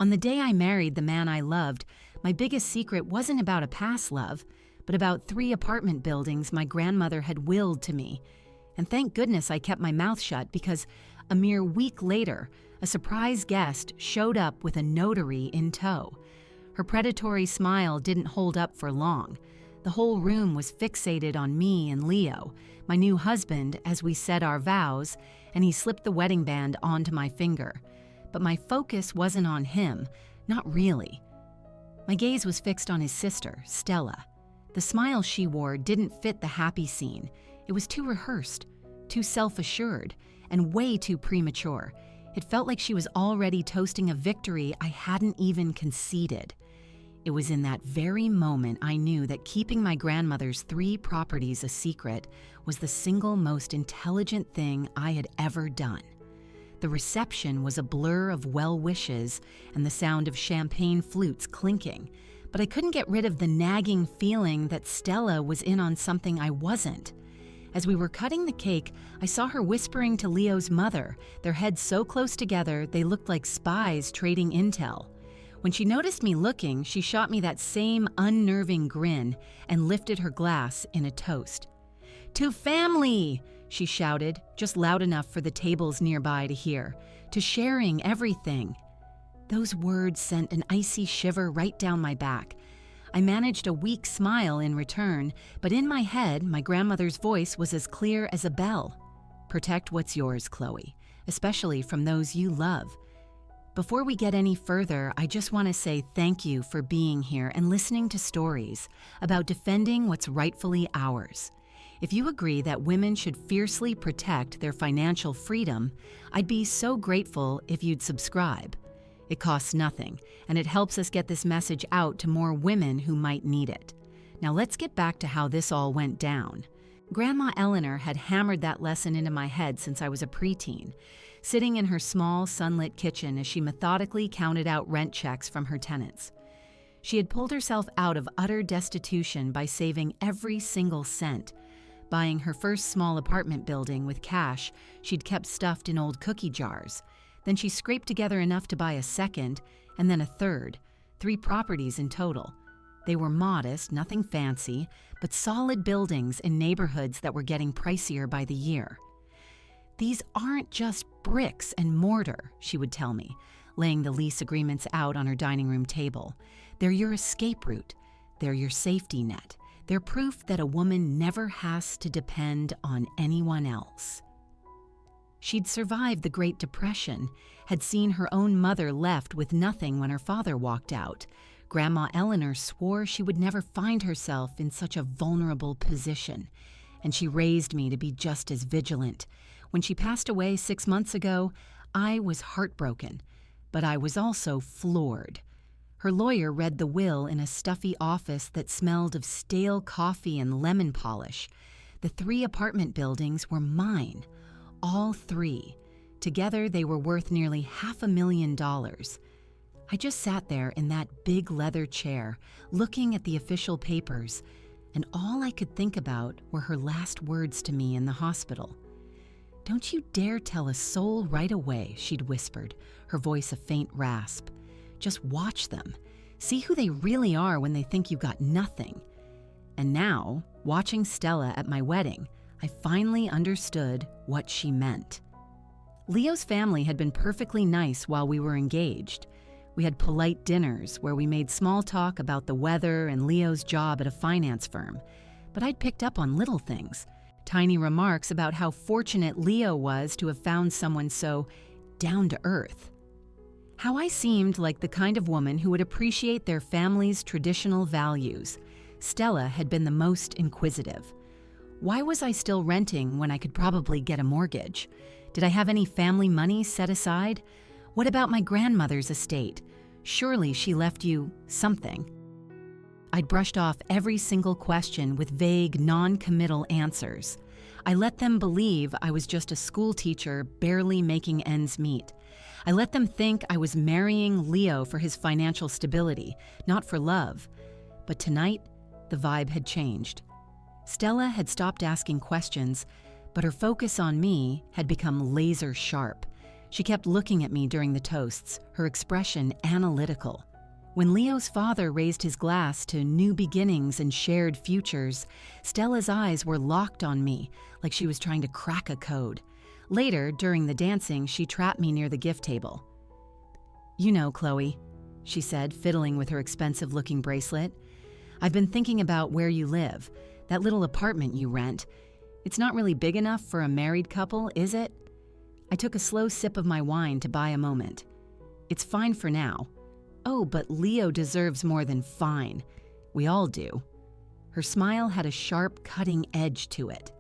On the day I married the man I loved, my biggest secret wasn't about a past love, but about 3 apartment buildings my grandmother had willed to me. And thank goodness I kept my mouth shut because a mere week later, a surprise guest showed up with a notary in tow. Her predatory smile didn't hold up for long. The whole room was fixated on me and Leo, my new husband, as we said our vows, and he slipped the wedding band onto my finger. But my focus wasn't on him, not really. My gaze was fixed on his sister, Stella. The smile she wore didn't fit the happy scene. It was too rehearsed, too self-assured, and way too premature. It felt like she was already toasting a victory I hadn't even conceded. It was in that very moment I knew that keeping my grandmother's 3 properties a secret was the single most intelligent thing I had ever done. The reception was a blur of well wishes and the sound of champagne flutes clinking, but I couldn't get rid of the nagging feeling that Stella was in on something I wasn't. As we were cutting the cake, I saw her whispering to Leo's mother, their heads so close together they looked like spies trading intel. When she noticed me looking, she shot me that same unnerving grin and lifted her glass in a toast. "To family!" she shouted, just loud enough for the tables nearby to hear. "To sharing everything." Those words sent an icy shiver right down my back. I managed a weak smile in return, but in my head, my grandmother's voice was as clear as a bell. "Protect what's yours, Chloe, especially from those you love." Before we get any further, I just want to say thank you for being here and listening to stories about defending what's rightfully ours. If you agree that women should fiercely protect their financial freedom, I'd be so grateful if you'd subscribe. It costs nothing, and it helps us get this message out to more women who might need it. Now let's get back to how this all went down. Grandma Eleanor had hammered that lesson into my head since I was a preteen, sitting in her small, sunlit kitchen as she methodically counted out rent checks from her tenants. She had pulled herself out of utter destitution by saving every single cent, buying her first small apartment building with cash she'd kept stuffed in old cookie jars. Then she scraped together enough to buy a second, and then a third, 3 properties in total. They were modest, nothing fancy, but solid buildings in neighborhoods that were getting pricier by the year. "These aren't just bricks and mortar," she would tell me, laying the lease agreements out on her dining room table. "They're your escape route. They're your safety net. They're proof that a woman never has to depend on anyone else." She'd survived the Great Depression, had seen her own mother left with nothing when her father walked out. Grandma Eleanor swore she would never find herself in such a vulnerable position, and she raised me to be just as vigilant. When she passed away 6 months ago, I was heartbroken, but I was also floored. Her lawyer read the will in a stuffy office that smelled of stale coffee and lemon polish. The 3 apartment buildings were mine. All 3. Together, they were worth nearly $500,000. I just sat there in that big leather chair, looking at the official papers, and all I could think about were her last words to me in the hospital. "Don't you dare tell a soul right away," she'd whispered, her voice a faint rasp. "Just watch them. See who they really are when they think you got nothing." And now, watching Stella at my wedding, I finally understood what she meant. Leo's family had been perfectly nice while we were engaged. We had polite dinners where we made small talk about the weather and Leo's job at a finance firm. But I'd picked up on little things, tiny remarks about how fortunate Leo was to have found someone so down to earth. How I seemed like the kind of woman who would appreciate their family's traditional values. Stella had been the most inquisitive. Why was I still renting when I could probably get a mortgage? Did I have any family money set aside? What about my grandmother's estate? Surely she left you something. I'd brushed off every single question with vague, non-committal answers. I let them believe I was just a school teacher barely making ends meet. I let them think I was marrying Leo for his financial stability, not for love. But tonight, the vibe had changed. Stella had stopped asking questions, but her focus on me had become laser sharp. She kept looking at me during the toasts, her expression analytical. When Leo's father raised his glass to new beginnings and shared futures, Stella's eyes were locked on me, like she was trying to crack a code. Later, during the dancing, she trapped me near the gift table. "You know, Chloe," she said, fiddling with her expensive-looking bracelet, "I've been thinking about where you live, that little apartment you rent. It's not really big enough for a married couple, is it?" I took a slow sip of my wine to buy a moment. "It's fine for now." "Oh, but Leo deserves more than fine. We all do." Her smile had a sharp, cutting edge to it.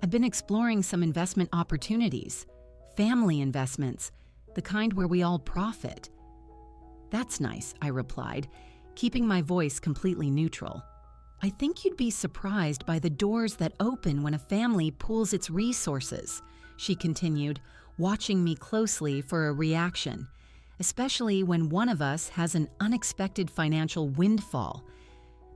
"I've been exploring some investment opportunities, family investments, the kind where we all profit." "That's nice," I replied, keeping my voice completely neutral. "I think you'd be surprised by the doors that open when a family pools its resources," she continued, watching me closely for a reaction, especially when one of us has an unexpected financial windfall.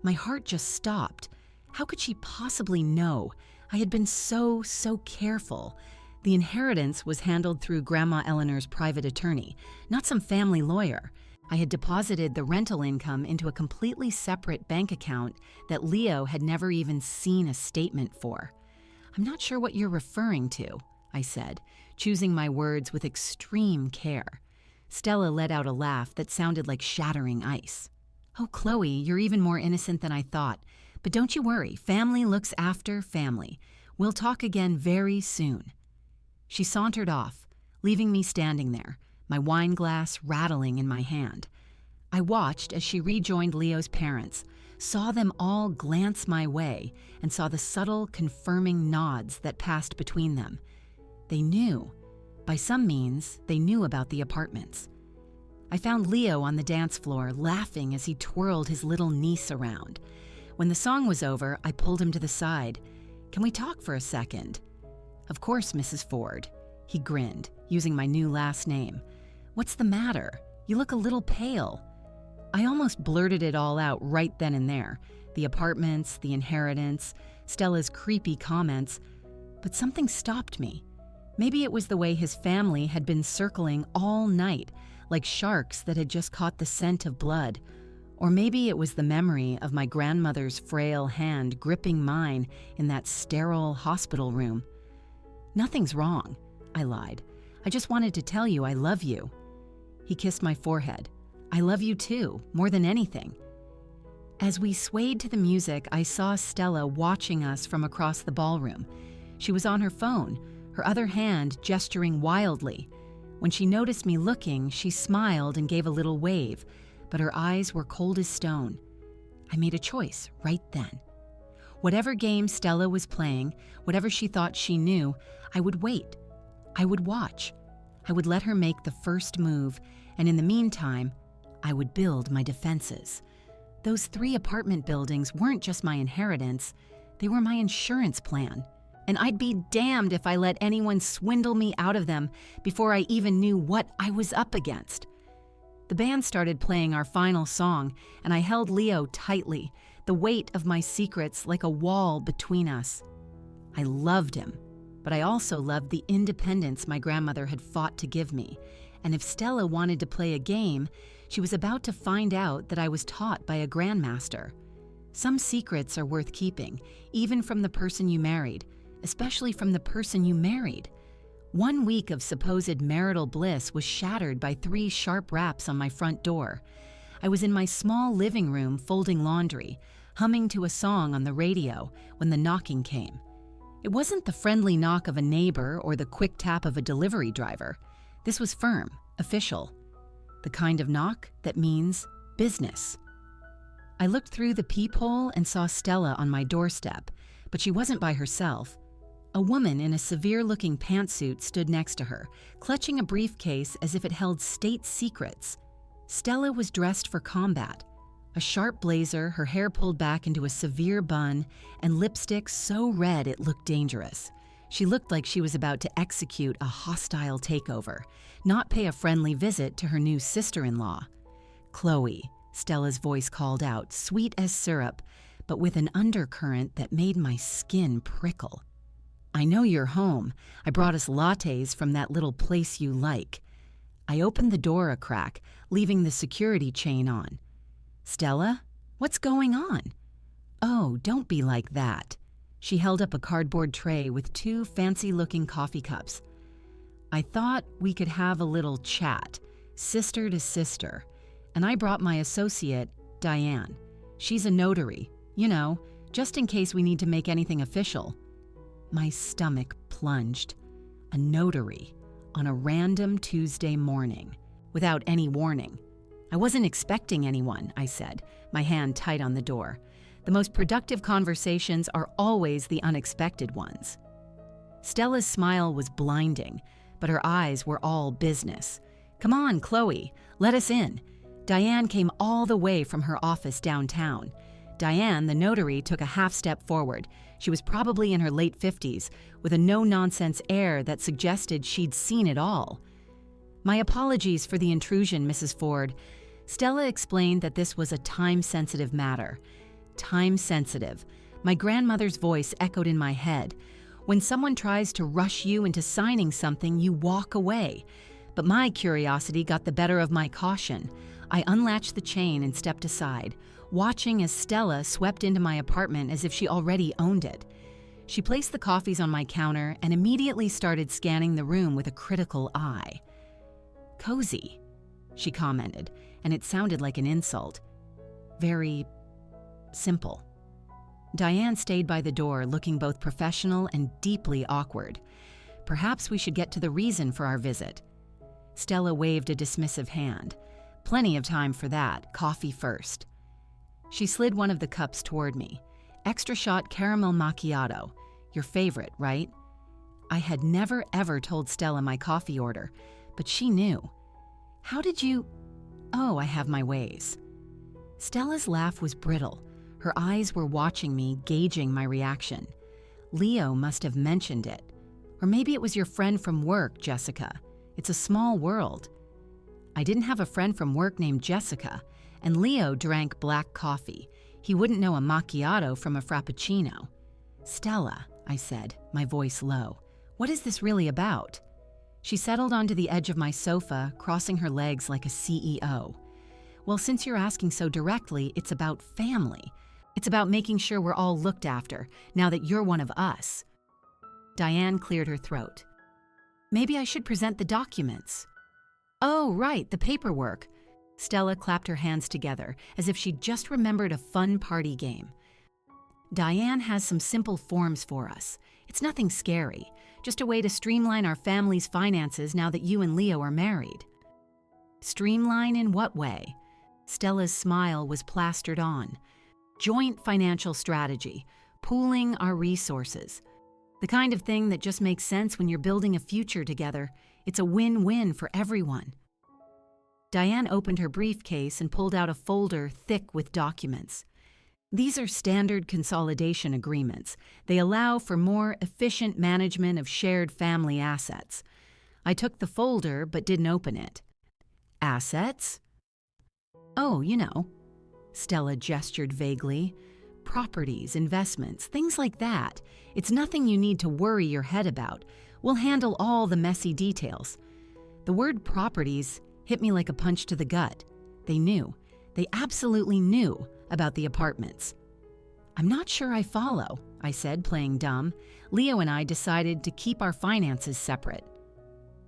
My heart just stopped. How could she possibly know? I had been so careful. The inheritance was handled through Grandma Eleanor's private attorney, not some family lawyer. I had deposited the rental income into a completely separate bank account that Leo had never even seen a statement for. "I'm not sure what you're referring to," I said, choosing my words with extreme care. Stella let out a laugh that sounded like shattering ice. "Oh, Chloe, you're even more innocent than I thought. But don't you worry, family looks after family. We'll talk again very soon." She sauntered off, leaving me standing there, my wine glass rattling in my hand. I watched as she rejoined Leo's parents, saw them all glance my way, and saw the subtle, confirming nods that passed between them. They knew. By some means, they knew about the apartments. I found Leo on the dance floor, laughing as he twirled his little niece around. When the song was over, I pulled him to the side. "Can we talk for a second?" "Of course, Mrs. Ford." He grinned, using my new last name. "What's the matter? You look a little pale." I almost blurted it all out right then and there. The apartments, the inheritance, Stella's creepy comments. But something stopped me. Maybe it was the way his family had been circling all night, like sharks that had just caught the scent of blood. Or maybe it was the memory of my grandmother's frail hand gripping mine in that sterile hospital room. "Nothing's wrong," I lied. "I just wanted to tell you I love you." He kissed my forehead. "I love you too, more than anything." As we swayed to the music, I saw Stella watching us from across the ballroom. She was on her phone, her other hand gesturing wildly. When she noticed me looking, she smiled and gave a little wave, but her eyes were cold as stone. I made a choice right then. Whatever game Stella was playing, whatever she thought she knew, I would wait. I would watch. I would let her make the first move, and in the meantime, I would build my defenses. Those 3 apartment buildings weren't just my inheritance, they were my insurance plan. And I'd be damned if I let anyone swindle me out of them before I even knew what I was up against. The band started playing our final song, and I held Leo tightly, the weight of my secrets like a wall between us. I loved him, but I also loved the independence my grandmother had fought to give me, and if Stella wanted to play a game, she was about to find out that I was taught by a grandmaster. Some secrets are worth keeping, even from the person you married, especially from the person you married. 1 week of supposed marital bliss was shattered by 3 sharp raps on my front door. I was in my small living room folding laundry, humming to a song on the radio when the knocking came. It wasn't the friendly knock of a neighbor or the quick tap of a delivery driver. This was firm, official. The kind of knock that means business. I looked through the peephole and saw Stella on my doorstep, but she wasn't by herself. A woman in a severe-looking pantsuit stood next to her, clutching a briefcase as if it held state secrets. Stella was dressed for combat. A sharp blazer, her hair pulled back into a severe bun, and lipstick so red it looked dangerous. She looked like she was about to execute a hostile takeover, not pay a friendly visit to her new sister-in-law. "Chloe," Stella's voice called out, sweet as syrup, but with an undercurrent that made my skin prickle. I know you're home. I brought us lattes from that little place you like. I opened the door a crack, leaving the security chain on. Stella, what's going on? Oh, don't be like that. She held up a cardboard tray with 2 fancy-looking coffee cups. I thought we could have a little chat, sister to sister, and I brought my associate, Diane. She's a notary, just in case we need to make anything official. My stomach plunged. A notary on a random Tuesday morning, without any warning. I wasn't expecting anyone, I said, my hand tight on the door. The most productive conversations are always the unexpected ones. Stella's smile was blinding, but her eyes were all business. Come on, Chloe, let us in. Diane came all the way from her office downtown. Diane, the notary, took a half step forward. She was probably in her late 50s, with a no-nonsense air that suggested she'd seen it all. My apologies for the intrusion, Mrs. Ford. Stella explained that this was a time-sensitive matter. Time-sensitive. My grandmother's voice echoed in my head. When someone tries to rush you into signing something, you walk away. But my curiosity got the better of my caution. I unlatched the chain and stepped aside, watching as Stella swept into my apartment as if she already owned it. She placed the coffees on my counter and immediately started scanning the room with a critical eye. Cozy, she commented, and it sounded like an insult. Very simple. Diane stayed by the door, looking both professional and deeply awkward. Perhaps we should get to the reason for our visit. Stella waved a dismissive hand. Plenty of time for that, coffee first. She slid one of the cups toward me. Extra shot caramel macchiato. Your favorite, right? I had never ever told Stella my coffee order, but she knew. How did you... Oh, I have my ways. Stella's laugh was brittle. Her eyes were watching me, gauging my reaction. Leo must have mentioned it. Or maybe it was your friend from work, Jessica. It's a small world. I didn't have a friend from work named Jessica, and Leo drank black coffee. He wouldn't know a macchiato from a frappuccino. Stella, I said, my voice low, what is this really about? She settled onto the edge of my sofa, crossing her legs like a CEO. Well, since you're asking so directly, it's about family. It's about making sure we're all looked after, now that you're one of us. Diane cleared her throat. Maybe I should present the documents. Oh, right, the paperwork. Stella clapped her hands together, as if she'd just remembered a fun party game. Diane has some simple forms for us. It's nothing scary, just a way to streamline our family's finances now that you and Leo are married. Streamline in what way? Stella's smile was plastered on. Joint financial strategy, pooling our resources. The kind of thing that just makes sense when you're building a future together. It's a win-win for everyone. Diane opened her briefcase and pulled out a folder thick with documents. These are standard consolidation agreements. They allow for more efficient management of shared family assets. I took the folder but didn't open it. Assets? Oh, Stella gestured vaguely. Properties, investments, things like that. It's nothing you need to worry your head about. We'll handle all the messy details. The word properties hit me like a punch to the gut. They knew. They absolutely knew about the apartments. I'm not sure I follow, I said, playing dumb. Leo and I decided to keep our finances separate.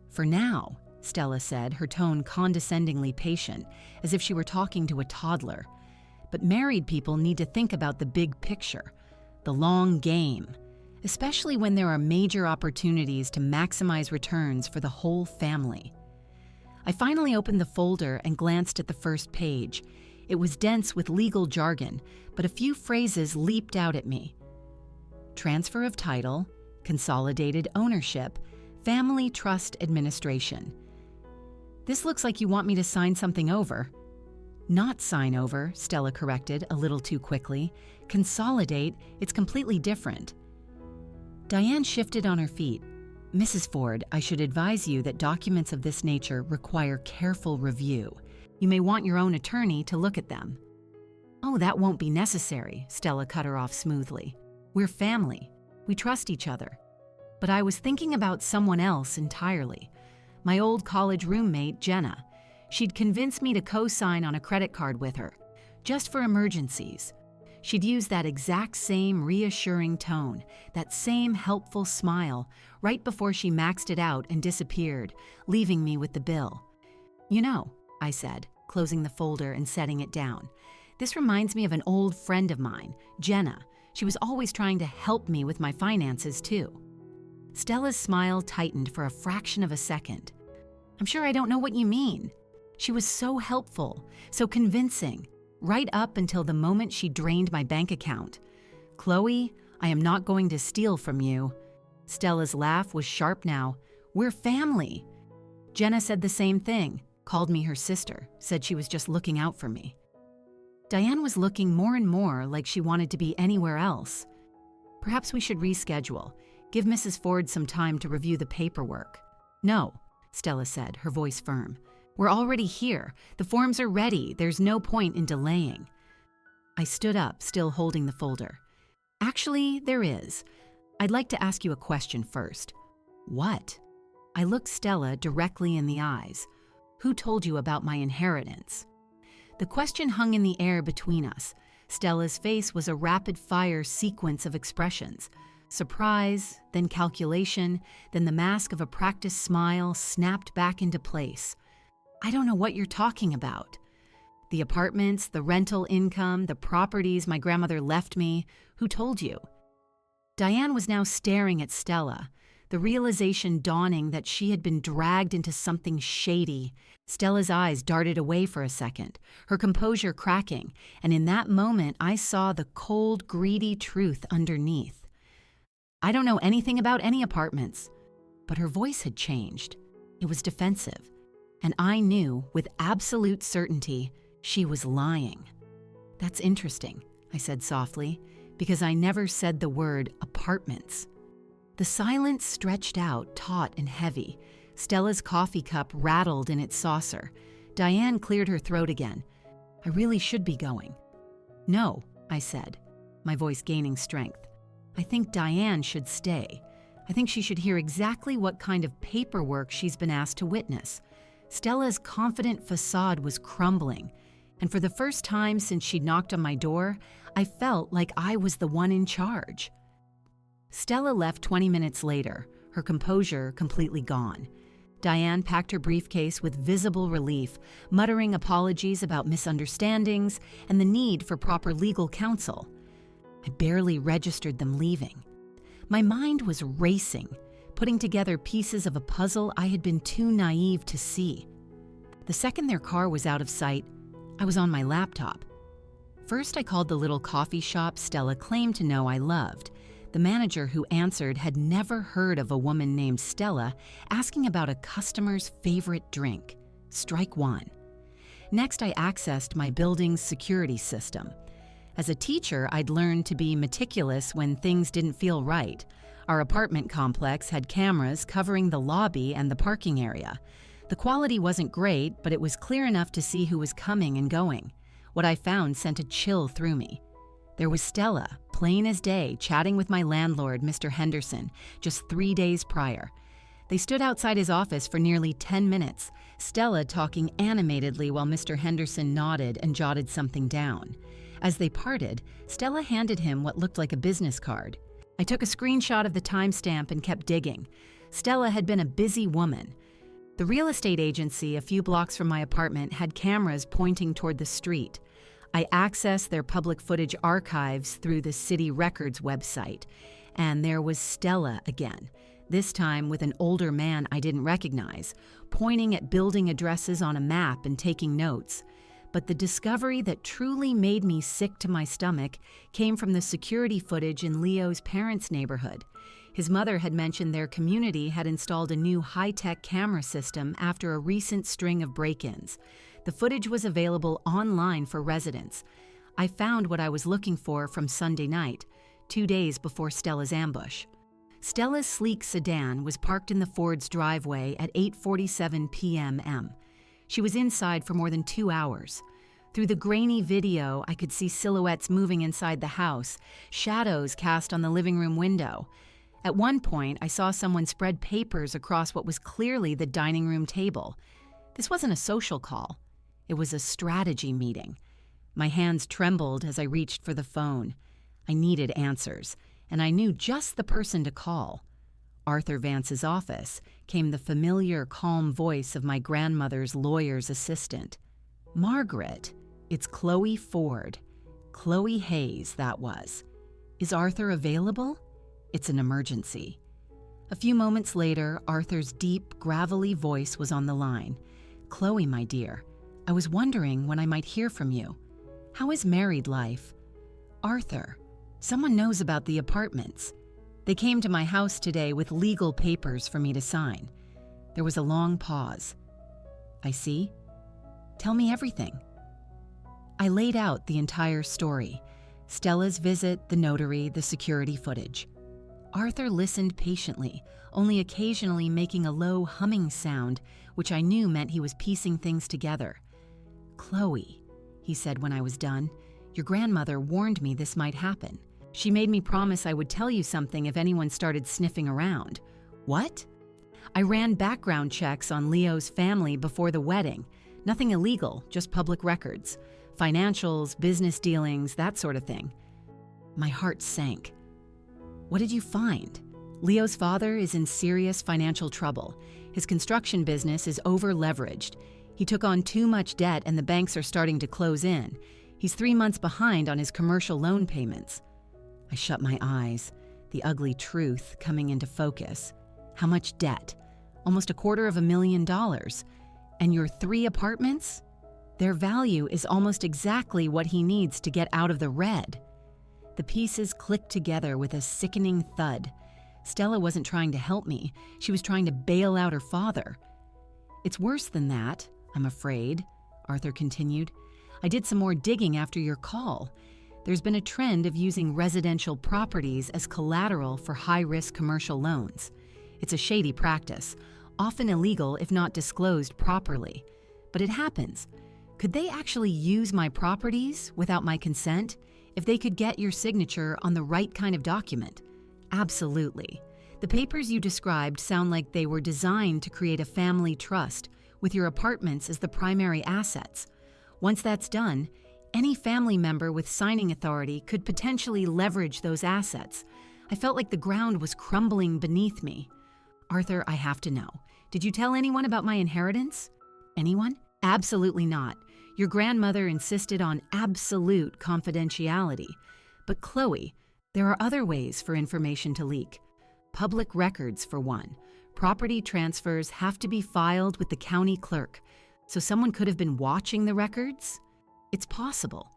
For now, Stella said, her tone condescendingly patient, as if she were talking to a toddler. But married people need to think about the big picture, the long game, especially when there are major opportunities to maximize returns for the whole family. I finally opened the folder and glanced at the first page. It was dense with legal jargon, but a few phrases leaped out at me. Transfer of title, consolidated ownership, family trust administration. This looks like you want me to sign something over. Not sign over, Stella corrected a little too quickly. Consolidate, it's completely different. Diane shifted on her feet. Mrs. Ford, I should advise you that documents of this nature require careful review. You may want your own attorney to look at them. Oh, that won't be necessary, Stella cut her off smoothly. We're family. We trust each other. But I was thinking about someone else entirely. My old college roommate, Jenna. She'd convinced me to co-sign on a credit card with her, just for emergencies. She'd use that exact same reassuring tone, that same helpful smile, right before she maxed it out and disappeared, leaving me with the bill. "You know," I said, closing the folder and setting it down, "this reminds me of an old friend of mine, Jenna. She was always trying to help me with my finances, too." Stella's smile tightened for a fraction of a second. "I'm sure I don't know what you mean. She was so helpful, so convincing, right up until the moment she drained my bank account. Chloe, I am not going to steal from you." Stella's laugh was sharp now. "We're family." Jenna said the same thing, called me her sister, said she was just looking out for me. Diane was looking more and more like she wanted to be anywhere else. "Perhaps we should reschedule. Give Mrs. Ford some time to review the paperwork." "No," Stella said, her voice firm. "We're already here. The forms are ready. There's no point in delaying." I stood up, still holding the folder. "Actually, there is. I'd like to ask you a question first." "What?" I looked Stella directly in the eyes. "Who told you about my inheritance?" The question hung in the air between us. Stella's face was a rapid-fire sequence of expressions. Surprise, then calculation, then the mask of a practiced smile snapped back into place. "I don't know what you're talking about." "The apartments, the rental income, the properties my grandmother left me. Who told you?" Diane was now staring at Stella, the realization dawning that she had been dragged into something shady. Stella's eyes darted away for a second, her composure cracking, and in that moment I saw the cold, greedy truth underneath. "I don't know anything about any apartments." But her voice had changed. It was defensive. And I knew, with absolute certainty, she was lying. "That's interesting," I said softly, because I never said the word apartments. The silence stretched out, taut and heavy. Stella's coffee cup rattled in its saucer. Diane cleared her throat again. "I really should be going." "No," I said, my voice gaining strength. "I think Diane should stay. I think she should hear exactly what kind of paperwork she's been asked to witness." Stella's confident facade was crumbling, and for the first time since she'd knocked on my door, I felt like I was the one in charge. Stella left 20 minutes later, her composure completely gone. Diane packed her briefcase with visible relief, muttering apologies about misunderstandings and the need for proper legal counsel. I barely registered them leaving. My mind was racing, putting together pieces of a puzzle I had been too naive to see. The second their car was out of sight, I was on my laptop. First, I called the little coffee shop Stella claimed to know I loved. The manager who answered had never heard of a woman named Stella asking about a customer's favorite drink. Strike one. Next, I accessed my building's security system. As a teacher, I'd learned to be meticulous when things didn't feel right. Our apartment complex had cameras covering the lobby and the parking area. The quality wasn't great, but it was clear enough to see who was coming and going. What I found sent a chill through me. There was Stella, plain as day, chatting with my landlord, Mr. Henderson, just 3 days prior. They stood outside his office for nearly 10 minutes, Stella talking animatedly while Mr. Henderson nodded and jotted something down. As they parted, Stella handed him what looked like a business card. I took a screenshot of the timestamp and kept digging. Stella had been a busy woman. The real estate agency a few blocks from my apartment had cameras pointing toward the street. I accessed their public footage archives through the city records website, and there was Stella again, this time with an older man I didn't recognize, pointing at building addresses on a map and taking notes. But the discovery that truly made me sick to my stomach came from the security footage in Leo's parents' neighborhood. His mother had mentioned their community had installed a new high-tech camera system after a recent string of break-ins. The footage was available online for residents. I found what I was looking for from Sunday night, 2 days before Stella's ambush. Stella's sleek sedan was parked in the Ford's driveway at 8:47 p.m. She was inside for more than 2 hours. Through the grainy video, I could see silhouettes moving inside the house, shadows cast on the living room window. At one point, I saw someone spread papers across what was clearly the dining room table. This wasn't a social call. It was a strategy meeting. My hands trembled as I reached for the phone. I needed answers, and I knew just the person to call. Arthur Vance's office came the familiar, calm voice of my grandmother's lawyer's assistant. Margaret, it's Chloe Ford. Chloe Hayes, that was. Is Arthur available? It's an emergency. A few moments later, Arthur's deep, gravelly voice was on the line. Chloe, my dear, I was wondering when I might hear from you. How is married life? Arthur, someone knows about the apartments. They came to my house today with legal papers for me to sign. There was a long pause. I see. Tell me everything. I laid out the entire story. Stella's visit, the notary, the security footage. Arthur listened patiently, only occasionally making a low humming sound, which I knew meant he was piecing things together. Chloe, he said when I was done, your grandmother warned me this might happen. She made me promise I would tell you something if anyone started sniffing around. What? I ran background checks on Leo's family before the wedding. Nothing illegal, just public records. Financials, business dealings, that sort of thing. My heart sank. What did you find? Leo's father is in serious financial trouble. His construction business is over-leveraged. He took on too much debt and the banks are starting to close in. He's 3 months behind on his commercial loan payments. I shut my eyes, the ugly truth coming into focus. How much debt? Almost $250,000. And your 3 apartments? Their value is almost exactly what he needs to get out of the red. The pieces clicked together with a sickening thud. Stella wasn't trying to help me. She was trying to bail out her father. It's worse than that, I'm afraid, Arthur continued. I did some more digging after your call. There's been a trend of using residential properties as collateral for high-risk commercial loans. It's a shady practice, often illegal if not disclosed properly. But it happens. Could they actually use my properties without my consent if they could get your signature on the right kind of document? Absolutely. The papers you described sound like they were designed to create a family trust, with your apartments as the primary assets. Once that's done, any family member with signing authority could potentially leverage those assets. I felt like the ground was crumbling beneath me. Arthur, I have to know. Did you tell anyone about my inheritance? Anyone? Absolutely not. Your grandmother insisted on absolute confidentiality. But Chloe, there are other ways for information to leak. Public records, for one. Property transfers have to be filed with the county clerk, so someone could have been watching the records? It's possible.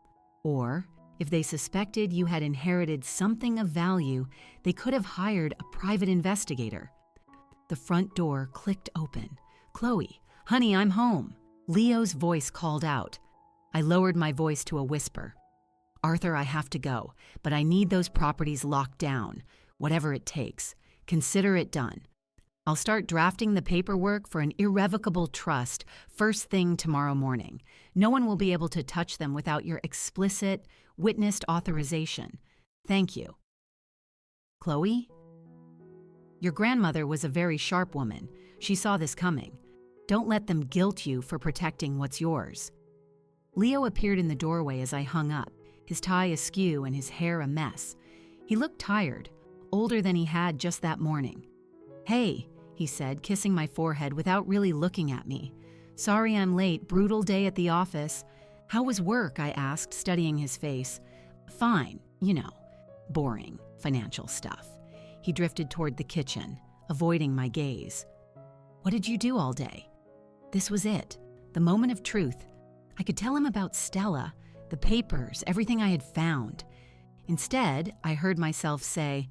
Or, if they suspected you had inherited something of value, they could have hired a private investigator. The front door clicked open. Chloe, honey, I'm home. Leo's voice called out. I lowered my voice to a whisper. Arthur, I have to go, but I need those properties locked down. Whatever it takes. Consider it done. I'll start drafting the paperwork for an irrevocable trust first thing tomorrow morning. No one will be able to touch them without your explicit, witnessed authorization. Thank you. Chloe? Your grandmother was a very sharp woman. She saw this coming. Don't let them guilt you for protecting what's yours. Leo appeared in the doorway as I hung up, his tie askew and his hair a mess. He looked tired, older than he had just that morning. Hey, he said, kissing my forehead without really looking at me. Sorry I'm late, brutal day at the office. How was work? I asked, studying his face. Fine, boring, financial stuff. He drifted toward the kitchen, avoiding my gaze. What did you do all day? This was it, the moment of truth. I could tell him about Stella, the papers, everything I had found. Instead, I heard myself say,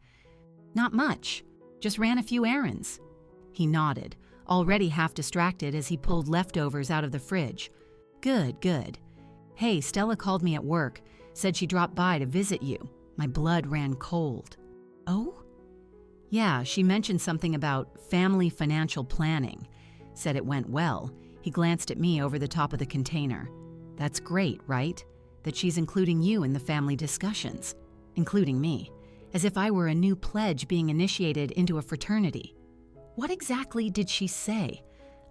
not much, just ran a few errands. He nodded, already half distracted as he pulled leftovers out of the fridge. Good, good. Hey, Stella called me at work, said she dropped by to visit you. My blood ran cold. Oh? Yeah, she mentioned something about family financial planning. Said it went well. He glanced at me over the top of the container. That's great, right? That she's including you in the family discussions. Including me. as if I were a new pledge being initiated into a fraternity. "What exactly did she say?"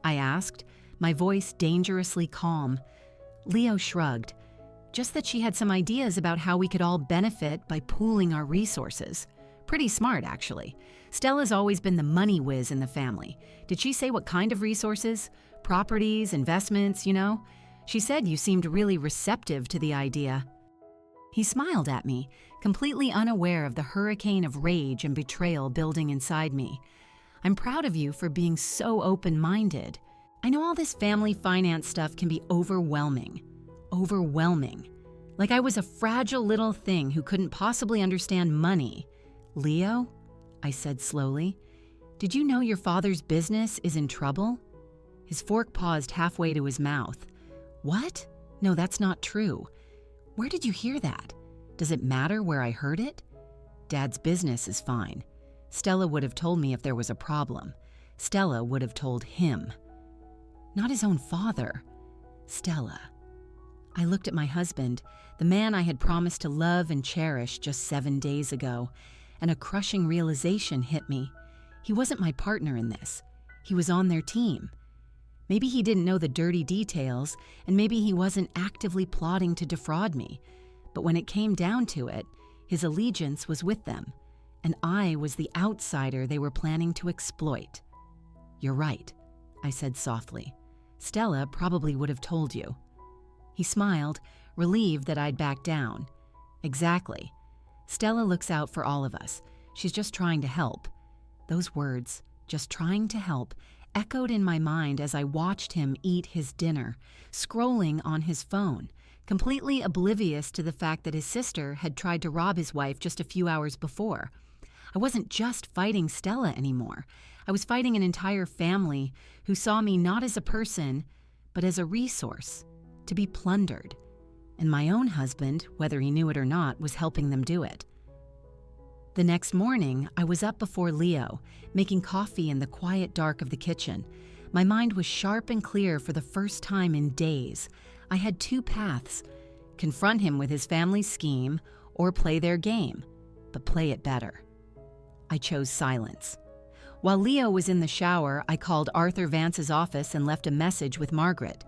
I asked, my voice dangerously calm. Leo shrugged. "Just that she had some ideas about how we could all benefit by pooling our resources. Pretty smart, actually. Stella's always been the money whiz in the family. Did she say what kind of resources? Properties, investments, you know? She said you seemed really receptive to the idea." He smiled at me, completely unaware of the hurricane of rage and betrayal building inside me. "I'm proud of you for being so open-minded. I know all this family finance stuff can be overwhelming. Overwhelming. Like I was a fragile little thing who couldn't possibly understand money. Leo," I said slowly, "did you know your father's business is in trouble?" His fork paused halfway to his mouth. "What? No, that's not true. Where did you hear that? Does it matter where I heard it?" "Dad's business is fine. Stella would have told me if there was a problem. Stella would have told him." Not his own father. Stella. I looked at my husband, the man I had promised to love and cherish just 7 days ago, and a crushing realization hit me. He wasn't my partner in this. He was on their team. Maybe he didn't know the dirty details, and maybe he wasn't actively plotting to defraud me. But when it came down to it, his allegiance was with them, and I was the outsider they were planning to exploit. "You're right," I said softly. "Stella probably would have told you." He smiled, relieved that I'd backed down. "Exactly. Stella looks out for all of us. She's just trying to help." Those words, "just trying to help," echoed in my mind as I watched him eat his dinner, scrolling on his phone, completely oblivious to the fact that his sister had tried to rob his wife just a few hours before. I wasn't just fighting Stella anymore. I was fighting an entire family who saw me not as a person, but as a resource, to be plundered. And my own husband, whether he knew it or not, was helping them do it. The next morning, I was up before Leo, making coffee in the quiet dark of the kitchen. My mind was sharp and clear for the first time in days. I had 2 paths: confront him with his family's scheme or play their game, but play it better. I chose silence. While Leo was in the shower, I called Arthur Vance's office and left a message with Margaret.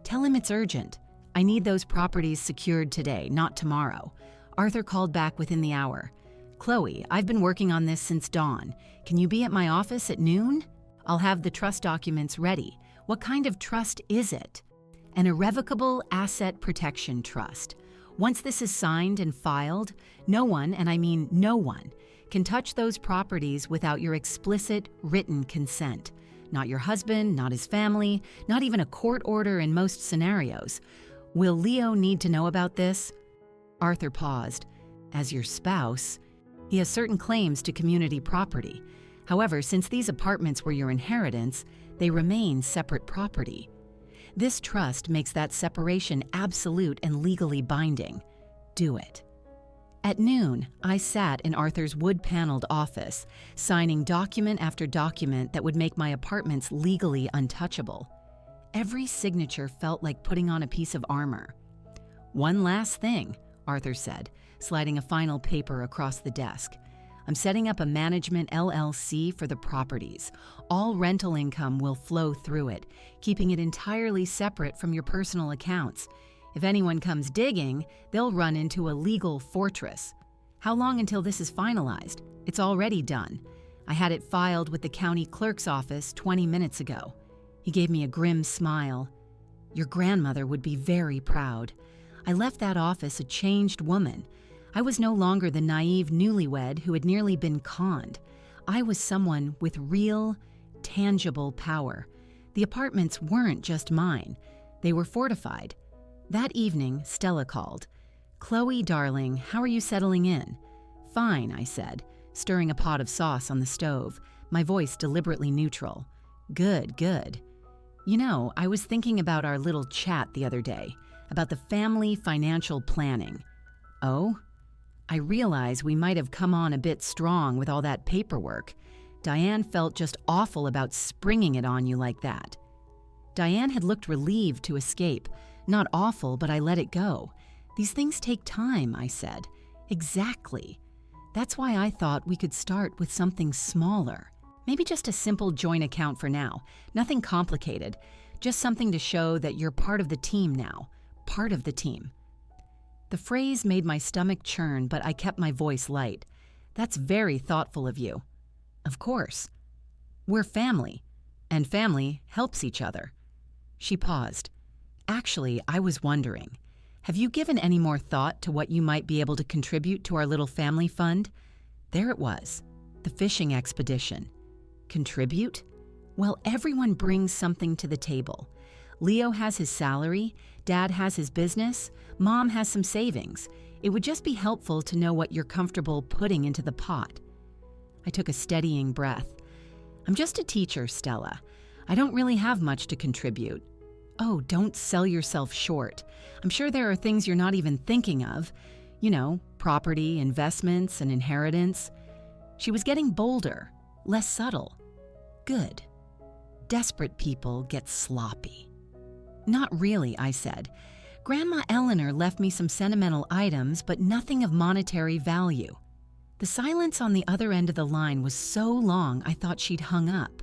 "Tell him it's urgent. I need those properties secured today, not tomorrow." Arthur called back within the hour. "Chloe, I've been working on this since dawn. Can you be at my office at noon? I'll have the trust documents ready. What kind of trust is it?" "An irrevocable asset protection trust. Once this is signed and filed, no one, and I mean no one, can touch those properties without your explicit written consent. Not your husband, not his family, not even a court order in most scenarios. Will Leo need to know about this?" Arthur paused. "As your spouse, he has certain claims to community property. However, since these apartments were your inheritance, they remain separate property. This trust makes that separation absolute and legally binding. Do it." At noon, I sat in Arthur's wood-paneled office, signing document after document that would make my apartments legally untouchable. Every signature felt like putting on a piece of armor. "One last thing," Arthur said, sliding a final paper across the desk. "I'm setting up a management LLC for the properties. All rental income will flow through it, keeping it entirely separate from your personal accounts. If anyone comes digging, they'll run into a legal fortress. How long until this is finalized? It's already done. I had it filed with the county clerk's office 20 minutes ago." He gave me a grim smile. "Your grandmother would be very proud. I left that office a changed woman. I was no longer the naive newlywed who had nearly been conned. I was someone with real, tangible power. The apartments weren't just mine. They were fortified. That evening, Stella called. "Chloe, darling, how are you settling in?" "Fine," I said, stirring a pot of sauce on the stove, my voice deliberately neutral. "Good, good. You know, I was thinking about our little chat the other day, about the family financial planning." "Oh?" "I realize we might have come on a bit strong with all that paperwork. Diane felt just awful about springing it on you like that." Diane had looked relieved to escape. "Not awful, but I let it go. These things take time," I said. "Exactly. That's why I thought we could start with something smaller. Maybe just a simple joint account for now. Nothing complicated. Just something to show that you're part of the team now. Part of the team. The phrase made my stomach churn, but I kept my voice light. That's very thoughtful of you. Of course. We're family, and family helps each other. She paused. Actually, I was wondering, have you given any more thought to what you might be able to contribute to our little family fund? There it was, the fishing expedition. Contribute? Well, everyone brings something to the table. Leo has his salary, Dad has his business, Mom has some savings. It would just be helpful to know what you're comfortable putting into the pot. I took a steadying breath. I'm just a teacher, Stella. I don't really have much to contribute. Oh, don't sell yourself short. I'm sure there are things you're not even thinking of. You know, property, investments, and inheritance. She was getting bolder, less subtle. Good. Desperate people get sloppy. Not really, I said. Grandma Eleanor left me some sentimental items, but nothing of monetary value. The silence on the other end of the line was so long I thought she'd hung up.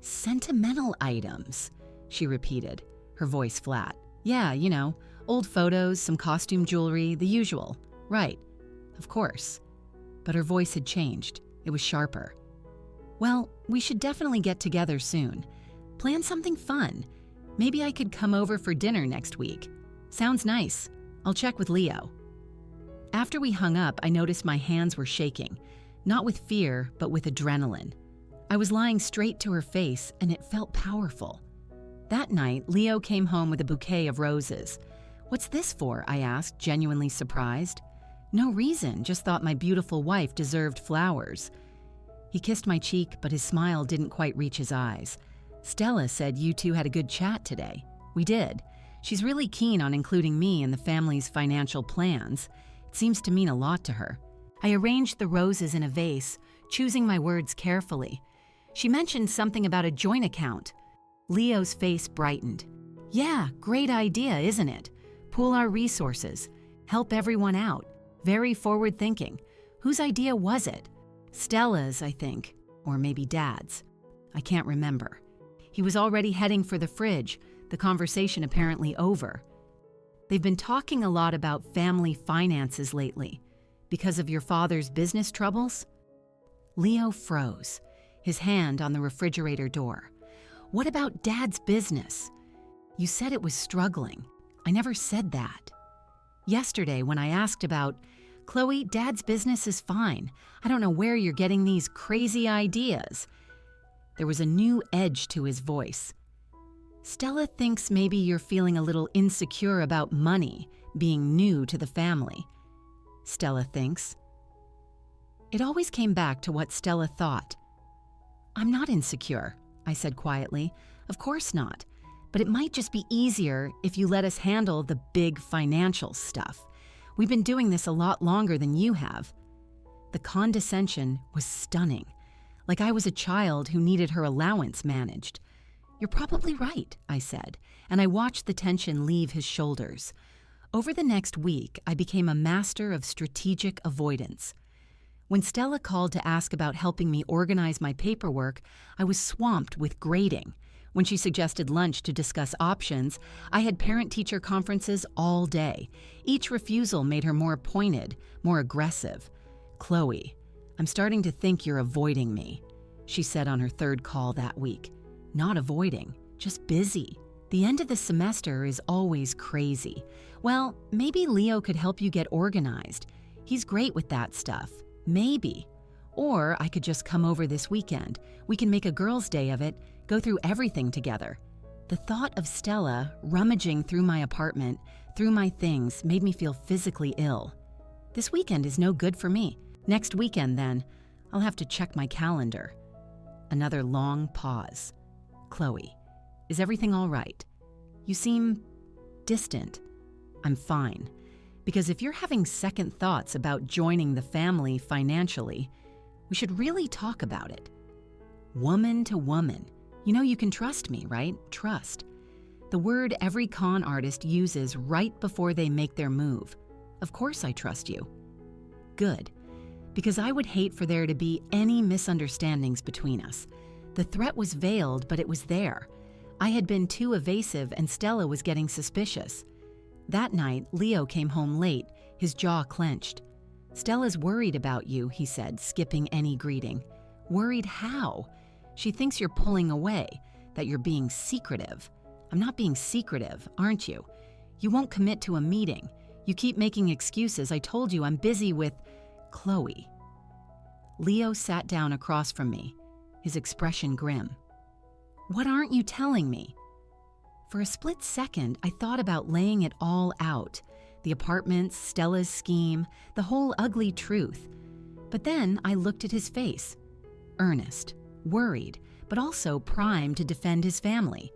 Sentimental items, she repeated, her voice flat. Yeah, you know, old photos, some costume jewelry, the usual. Right, of course. But her voice had changed. It was sharper. Well, we should definitely get together soon. Plan something fun. Maybe I could come over for dinner next week. Sounds nice. I'll check with Leo. After we hung up, I noticed my hands were shaking, not with fear, but with adrenaline. I was lying straight to her face, and it felt powerful. That night, Leo came home with a bouquet of roses. What's this for? I asked, genuinely surprised. No reason, just thought my beautiful wife deserved flowers. He kissed my cheek, but his smile didn't quite reach his eyes. Stella said you two had a good chat today. We did. She's really keen on including me in the family's financial plans. It seems to mean a lot to her. I arranged the roses in a vase, choosing my words carefully. She mentioned something about a joint account. Leo's face brightened. Yeah, great idea, isn't it? Pool our resources. Help everyone out. Very forward-thinking. Whose idea was it? Stella's, I think. Or maybe Dad's. I can't remember. He was already heading for the fridge, the conversation apparently over. They've been talking a lot about family finances lately. Because of your father's business troubles? Leo froze, his hand on the refrigerator door. What about Dad's business? You said it was struggling. I never said that. Yesterday, when I asked about, Chloe, Dad's business is fine. I don't know where you're getting these crazy ideas. There was a new edge to his voice. Stella thinks maybe you're feeling a little insecure about money, being new to the family. Stella thinks. It always came back to what Stella thought. I'm not insecure, I said quietly. Of course not. But it might just be easier if you let us handle the big financial stuff. We've been doing this a lot longer than you have. The condescension was stunning, like I was a child who needed her allowance managed. You're probably right, I said, and I watched the tension leave his shoulders. Over the next week, I became a master of strategic avoidance. When Stella called to ask about helping me organize my paperwork, I was swamped with grading. When she suggested lunch to discuss options, I had parent-teacher conferences all day. Each refusal made her more pointed, more aggressive. Chloe, I'm starting to think you're avoiding me, she said on her third call that week. Not avoiding, just busy. The end of the semester is always crazy. Well, maybe Leo could help you get organized. He's great with that stuff. Maybe. Or I could just come over this weekend. We can make a girls' day of it, go through everything together. The thought of Stella rummaging through my apartment, through my things, made me feel physically ill. This weekend is no good for me. Next weekend, then. I'll have to check my calendar. Another long pause. Chloe, is everything all right? You seem distant. I'm fine. Because if you're having second thoughts about joining the family financially, we should really talk about it. Woman to woman. You know you can trust me, right? Trust. The word every con artist uses right before they make their move. Of course I trust you. Good. because I would hate for there to be any misunderstandings between us. The threat was veiled, but it was there. I had been too evasive and Stella was getting suspicious. That night, Leo came home late, his jaw clenched. "Stella's worried about you," he said, skipping any greeting. "Worried how? She thinks you're pulling away, that you're being secretive." "I'm not being secretive, aren't you? You won't commit to a meeting. You keep making excuses. I told you I'm busy with Chloe." Leo sat down across from me, his expression grim. "What aren't you telling me?" For a split second, I thought about laying it all out. The apartments, Stella's scheme, the whole ugly truth. But then I looked at his face. Earnest, worried, but also primed to defend his family.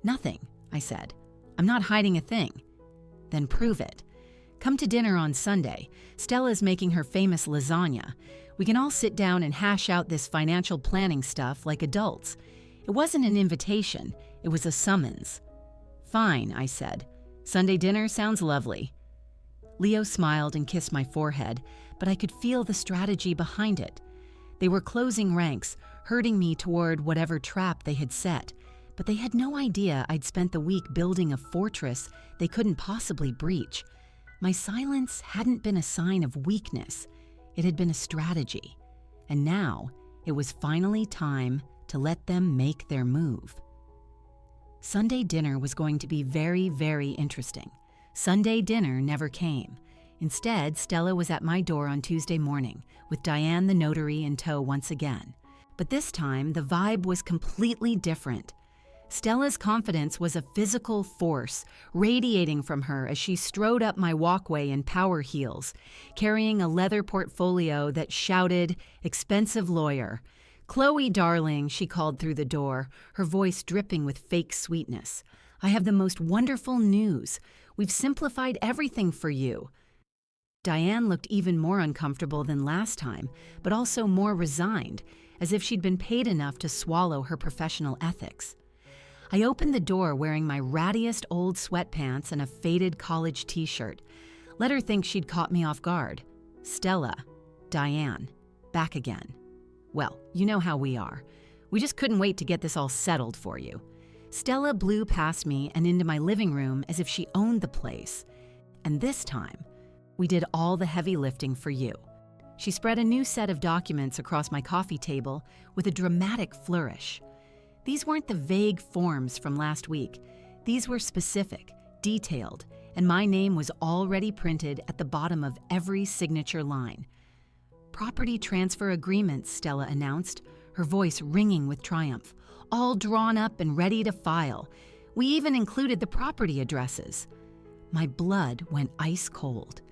"Nothing," I said. "I'm not hiding a thing." "Then prove it. Come to dinner on Sunday. Stella's making her famous lasagna. We can all sit down and hash out this financial planning stuff like adults. It wasn't an invitation, it was a summons." "Fine," I said. "Sunday dinner sounds lovely." Leo smiled and kissed my forehead, but I could feel the strategy behind it. They were closing ranks, herding me toward whatever trap they had set, but they had no idea I'd spent the week building a fortress they couldn't possibly breach. My silence hadn't been a sign of weakness, it had been a strategy. And now, it was finally time to let them make their move. Sunday dinner was going to be very, very interesting. Sunday dinner never came. Instead, Stella was at my door on Tuesday morning, with Diane the notary in tow once again. But this time, the vibe was completely different. Stella's confidence was a physical force, radiating from her as she strode up my walkway in power heels, carrying a leather portfolio that shouted, "Expensive lawyer." "Chloe, darling," she called through the door, her voice dripping with fake sweetness. "I have the most wonderful news. We've simplified everything for you." Diane looked even more uncomfortable than last time, but also more resigned, as if she'd been paid enough to swallow her professional ethics. I opened the door wearing my rattiest old sweatpants and a faded college t-shirt. Let her think she'd caught me off guard. Stella, Diane, back again. Well, you know how we are. We just couldn't wait to get this all settled for you. Stella blew past me and into my living room as if she owned the place. And this time, we did all the heavy lifting for you. She spread a new set of documents across my coffee table with a dramatic flourish. These weren't the vague forms from last week. These were specific, detailed, and my name was already printed at the bottom of every signature line. "Property transfer agreements," Stella announced, her voice ringing with triumph, "all drawn up and ready to file. We even included the property addresses." My blood went ice cold.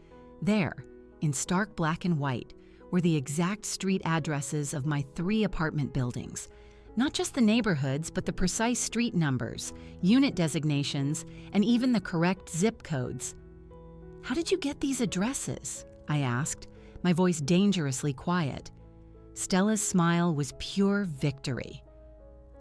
There, in stark black and white, were the exact street addresses of my 3 apartment buildings. Not just the neighborhoods, but the precise street numbers, unit designations, and even the correct zip codes. "How did you get these addresses?" I asked, my voice dangerously quiet. Stella's smile was pure victory.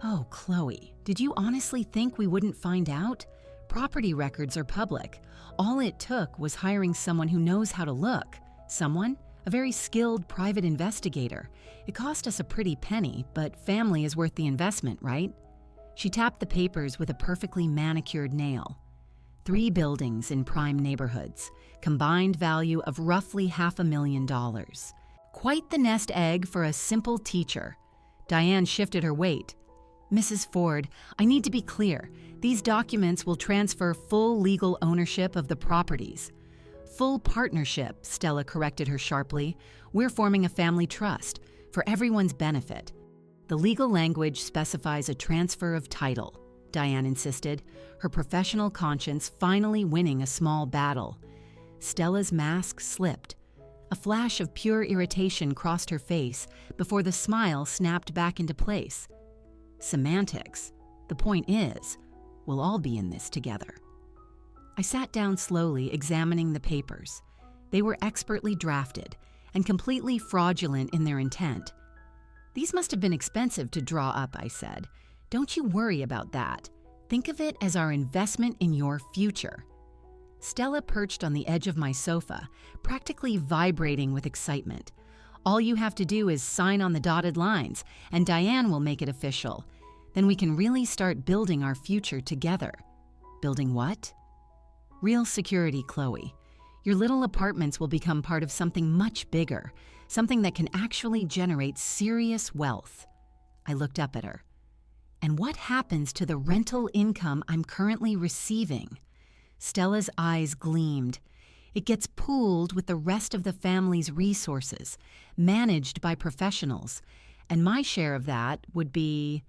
"Oh, Chloe, did you honestly think we wouldn't find out? Property records are public. All it took was hiring someone who knows how to look. Someone? A very skilled private investigator. It cost us a pretty penny, but family is worth the investment, right?" She tapped the papers with a perfectly manicured nail. 3 buildings in prime neighborhoods, combined value of roughly $500,000. Quite the nest egg for a simple teacher. Diane shifted her weight. "Mrs. Ford, I need to be clear. These documents will transfer full legal ownership of the properties." "Full partnership," Stella corrected her sharply. "We're forming a family trust, for everyone's benefit." "The legal language specifies a transfer of title," Diane insisted, her professional conscience finally winning a small battle. Stella's mask slipped. A flash of pure irritation crossed her face before the smile snapped back into place. Semantics. The point is, we'll all be in this together. I sat down slowly, examining the papers. They were expertly drafted and completely fraudulent in their intent. "These must have been expensive to draw up," I said. "Don't you worry about that. Think of it as our investment in your future." Stella perched on the edge of my sofa, practically vibrating with excitement. All you have to do is sign on the dotted lines, and Diane will make it official. Then we can really start building our future together. Building what? Real security, Chloe. Your little apartments will become part of something much bigger, something that can actually generate serious wealth. I looked up at her. And what happens to the rental income I'm currently receiving? Stella's eyes gleamed. It gets pooled with the rest of the family's resources, managed by professionals, and my share of that would be...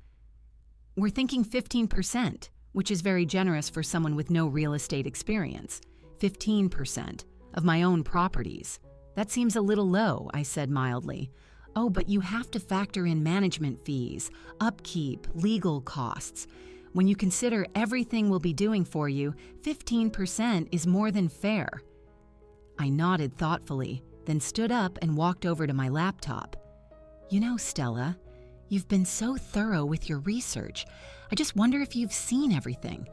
We're thinking 15%, which is very generous for someone with no real estate experience. 15% of my own properties. That seems a little low, I said mildly. Oh, but you have to factor in management fees, upkeep, legal costs. When you consider everything we'll be doing for you, 15% is more than fair. I nodded thoughtfully, then stood up and walked over to my laptop. You know, Stella, you've been so thorough with your research. I just wonder if you've seen everything.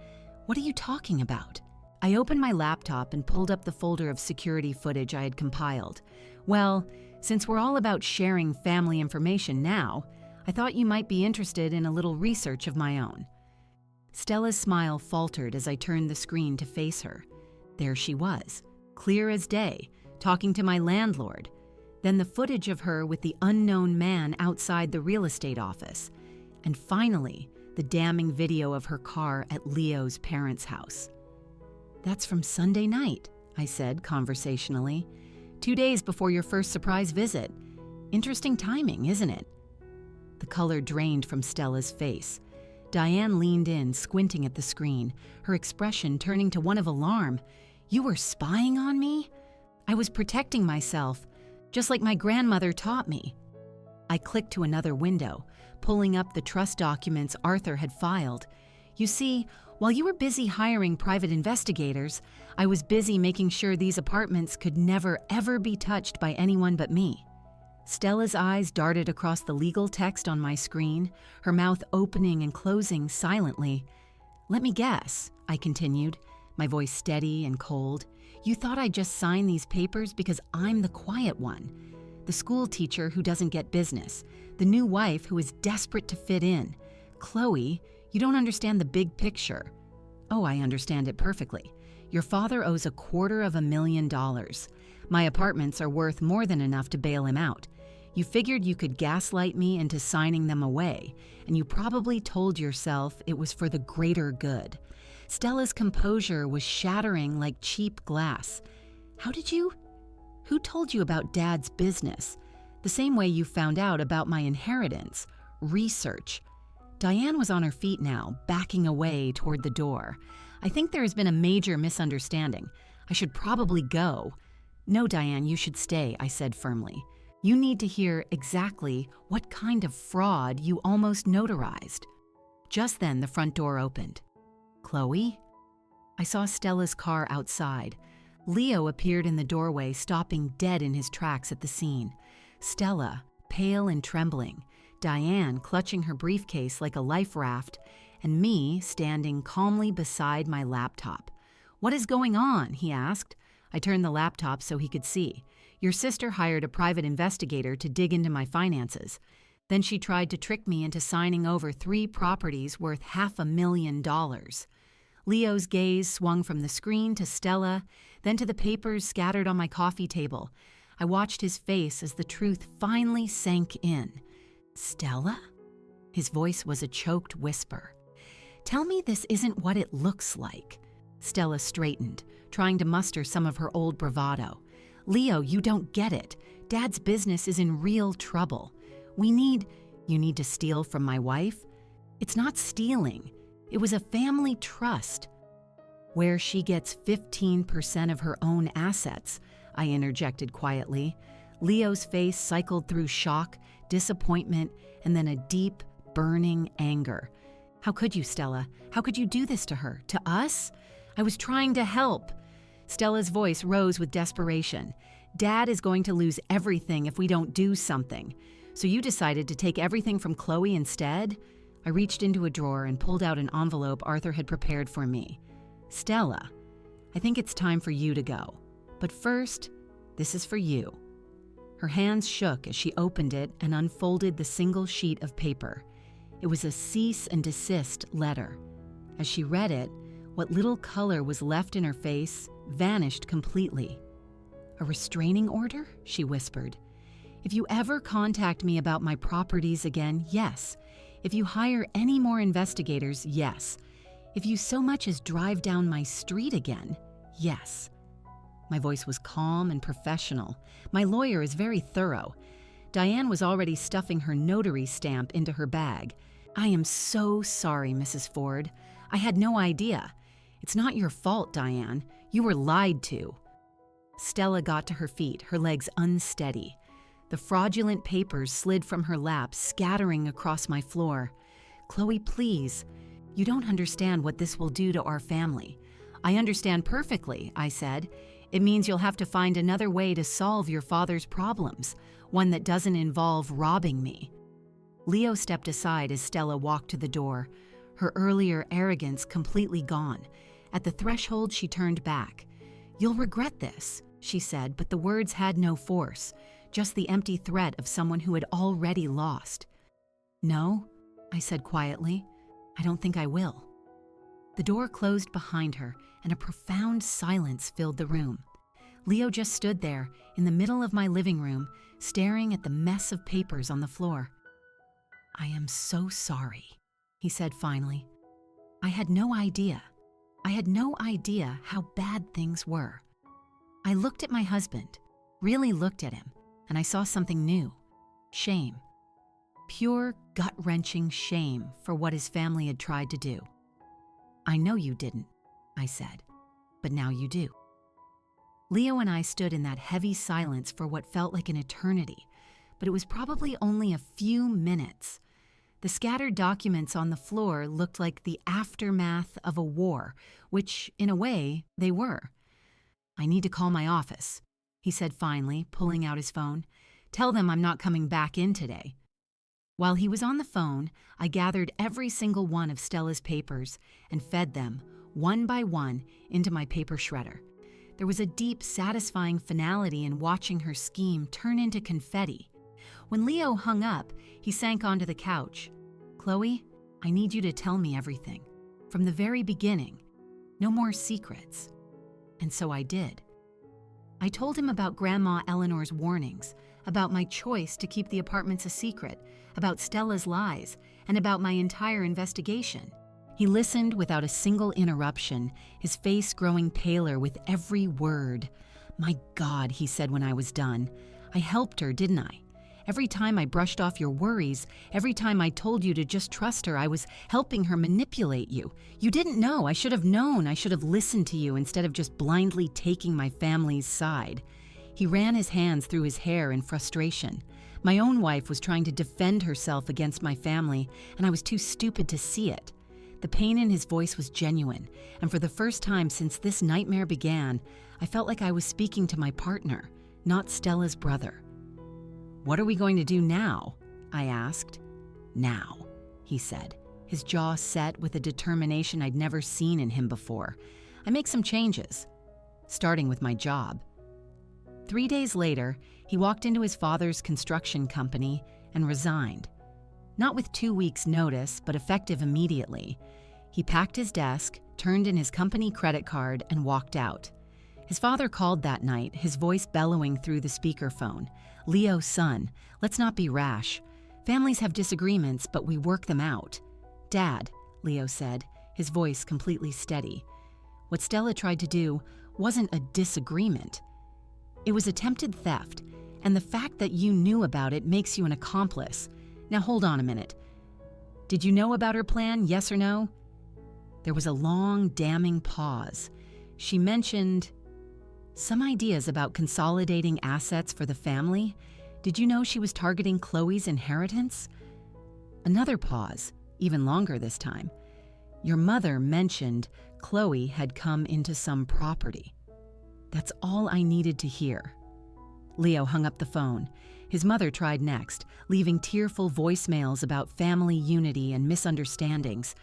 What are you talking about? I opened my laptop and pulled up the folder of security footage I had compiled. Well, since we're all about sharing family information now, I thought you might be interested in a little research of my own. Stella's smile faltered as I turned the screen to face her. There she was, clear as day, talking to my landlord. Then the footage of her with the unknown man outside the real estate office. And finally, the damning video of her car at Leo's parents' house. That's from Sunday night, I said conversationally. 2 days before your first surprise visit. Interesting timing, isn't it? The color drained from Stella's face. Diane leaned in, squinting at the screen, her expression turning to one of alarm. You were spying on me? I was protecting myself, just like my grandmother taught me. I clicked to another window, pulling up the trust documents Arthur had filed. You see, while you were busy hiring private investigators, I was busy making sure these apartments could never, ever be touched by anyone but me. Stella's eyes darted across the legal text on my screen, her mouth opening and closing silently. Let me guess, I continued, my voice steady and cold. You thought I'd just sign these papers because I'm the quiet one, the school teacher who doesn't get business, the new wife who is desperate to fit in. Chloe, you don't understand the big picture. Oh, I understand it perfectly. Your father owes $250,000. My apartments are worth more than enough to bail him out. You figured you could gaslight me into signing them away, and you probably told yourself it was for the greater good. Stella's composure was shattering like cheap glass. Who told you about Dad's business? The same way you found out about my inheritance. Research. Diane was on her feet now, backing away toward the door. I think there has been a major misunderstanding. I should probably go. No, Diane, you should stay, I said firmly. You need to hear exactly what kind of fraud you almost notarized. Just then, the front door opened. Chloe? I saw Stella's car outside. Leo appeared in the doorway, stopping dead in his tracks at the scene. Stella, pale and trembling. Diane clutching her briefcase like a life raft, and me standing calmly beside my laptop. What is going on? He asked. I turned the laptop so he could see. Your sister hired a private investigator to dig into my finances. Then she tried to trick me into signing over 3 properties worth $500,000. Leo's gaze swung from the screen to Stella, then to the papers scattered on my coffee table. I watched his face as the truth finally sank in. Stella? His voice was a choked whisper. Tell me this isn't what it looks like. Stella straightened, trying to muster some of her old bravado. Leo, you don't get it. Dad's business is in real trouble. You need to steal from my wife? It's not stealing. It was a family trust. Where she gets 15% of her own assets, I interjected quietly. Leo's face cycled through shock, disappointment, and then a deep, burning anger. How could you, Stella? How could you do this to her? To us? I was trying to help. Stella's voice rose with desperation. Dad is going to lose everything if we don't do something. So you decided to take everything from Chloe instead? I reached into a drawer and pulled out an envelope Arthur had prepared for me. Stella, I think it's time for you to go. But first, this is for you. Her hands shook as she opened it and unfolded the single sheet of paper. It was a cease and desist letter. As she read it, what little color was left in her face vanished completely. "A restraining order?" she whispered. "If you ever contact me about my properties again, yes. If you hire any more investigators, yes. If you so much as drive down my street again, yes." My voice was calm and professional. My lawyer is very thorough. Diane was already stuffing her notary stamp into her bag. "I am so sorry, Mrs. Ford. I had no idea. It's not your fault, Diane. You were lied to." Stella got to her feet, her legs unsteady. The fraudulent papers slid from her lap, scattering across my floor. "Chloe, please. You don't understand what this will do to our family." "I understand perfectly," I said. "It means you'll have to find another way to solve your father's problems, one that doesn't involve robbing me." Leo stepped aside as Stella walked to the door, her earlier arrogance completely gone. At the threshold, she turned back. "You'll regret this," she said, but the words had no force, just the empty threat of someone who had already lost. "No," I said quietly. "I don't think I will." The door closed behind her, and a profound silence filled the room. Leo just stood there, in the middle of my living room, staring at the mess of papers on the floor. "I am so sorry," he said finally. I had no idea how bad things were. I looked at my husband, really looked at him, and I saw something new. Shame. Pure, gut-wrenching shame for what his family had tried to do. "I know you didn't," I said, "but now you do." Leo and I stood in that heavy silence for what felt like an eternity, but it was probably only a few minutes. The scattered documents on the floor looked like the aftermath of a war, which, in a way, they were. "I need to call my office," he said finally, pulling out his phone. "Tell them I'm not coming back in today." While he was on the phone, I gathered every single one of Stella's papers and fed them, one by one, into my paper shredder. There was a deep, satisfying finality in watching her scheme turn into confetti. When Leo hung up, he sank onto the couch. "Chloe, I need you to tell me everything. From the very beginning. No more secrets." And so I did. I told him about Grandma Eleanor's warnings, about my choice to keep the apartments a secret, about Stella's lies, and about my entire investigation. He listened without a single interruption, his face growing paler with every word. "My God," he said when I was done. "I helped her, didn't I? Every time I brushed off your worries, every time I told you to just trust her, I was helping her manipulate you. You didn't know. I should have known. I should have listened to you instead of just blindly taking my family's side." He ran his hands through his hair in frustration. My own wife was trying to defend herself against my family, and I was too stupid to see it. The pain in his voice was genuine, and for the first time since this nightmare began, I felt like I was speaking to my partner, not Stella's brother. "What are we going to do now?" I asked. "Now," he said, his jaw set with a determination I'd never seen in him before. "I make some changes, starting with my job." 3 days later, he walked into his father's construction company and resigned. Not with 2 weeks' notice, but effective immediately. He packed his desk, turned in his company credit card, and walked out. His father called that night, his voice bellowing through the speakerphone. "Leo, son, let's not be rash. Families have disagreements, but we work them out." "Dad," Leo said, his voice completely steady. "What Stella tried to do wasn't a disagreement. It was attempted theft, and the fact that you knew about it makes you an accomplice. Now hold on a minute. Did you know about her plan, yes or no?" There was a long, damning pause. She mentioned some ideas about consolidating assets for the family. "Did you know she was targeting Chloe's inheritance?" Another pause, even longer this time. "Your mother mentioned Chloe had come into some property." That's all I needed to hear. Leo hung up the phone. His mother tried next, leaving tearful voicemails about family unity and misunderstandings.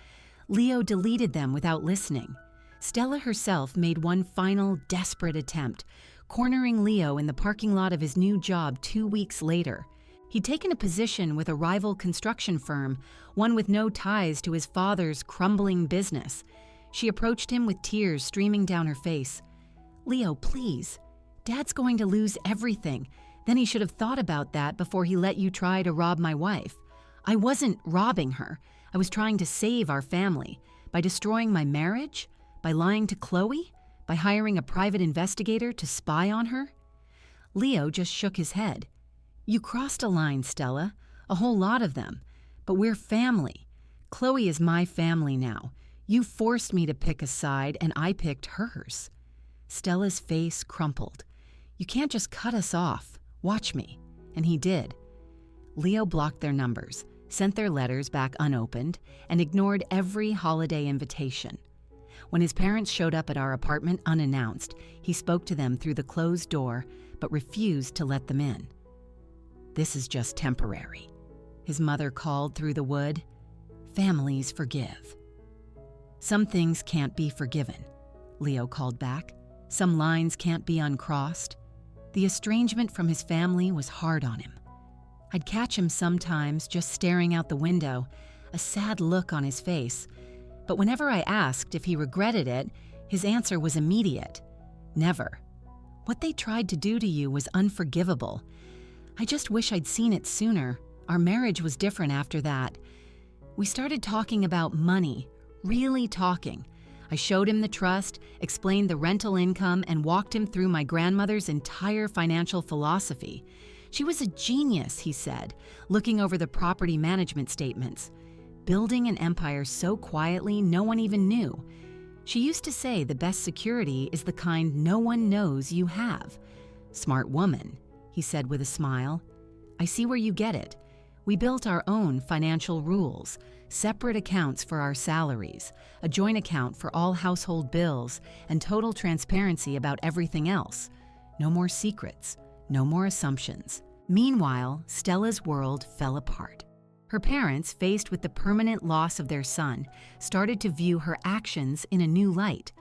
Leo deleted them without listening. Stella herself made one final desperate attempt, cornering Leo in the parking lot of his new job 2 weeks later. He'd taken a position with a rival construction firm, one with no ties to his father's crumbling business. She approached him with tears streaming down her face. "Leo, please. Dad's going to lose everything. Then he should have thought about that before he let you try to rob my wife. I wasn't robbing her. I was trying to save our family. By destroying my marriage? By lying to Chloe? By hiring a private investigator to spy on her?" Leo just shook his head. "You crossed a line, Stella. A whole lot of them. But we're family. Chloe is my family now. You forced me to pick a side, and I picked hers." Stella's face crumpled. "You can't just cut us off. Watch me." And he did. Leo blocked their numbers, sent their letters back unopened, and ignored every holiday invitation. When his parents showed up at our apartment unannounced, he spoke to them through the closed door, but refused to let them in. "This is just temporary," his mother called through the wood. "Families forgive." "Some things can't be forgiven," Leo called back. "Some lines can't be uncrossed." The estrangement from his family was hard on him. I'd catch him sometimes just staring out the window, a sad look on his face. But whenever I asked if he regretted it, his answer was immediate. "Never. What they tried to do to you was unforgivable. I just wish I'd seen it sooner. Our marriage was different after that. We started talking about money, really talking. I showed him the trust, explained the rental income, and walked him through my grandmother's entire financial philosophy. She was a genius, he said, looking over the property management statements. Building an empire so quietly no one even knew. She used to say the best security is the kind no one knows you have. Smart woman, he said with a smile. I see where you get it. We built our own financial rules, separate accounts for our salaries, a joint account for all household bills, and total transparency about everything else. No more secrets, no more assumptions. Meanwhile, Stella's world fell apart. Her parents, faced with the permanent loss of their son, started to view her actions in a new light.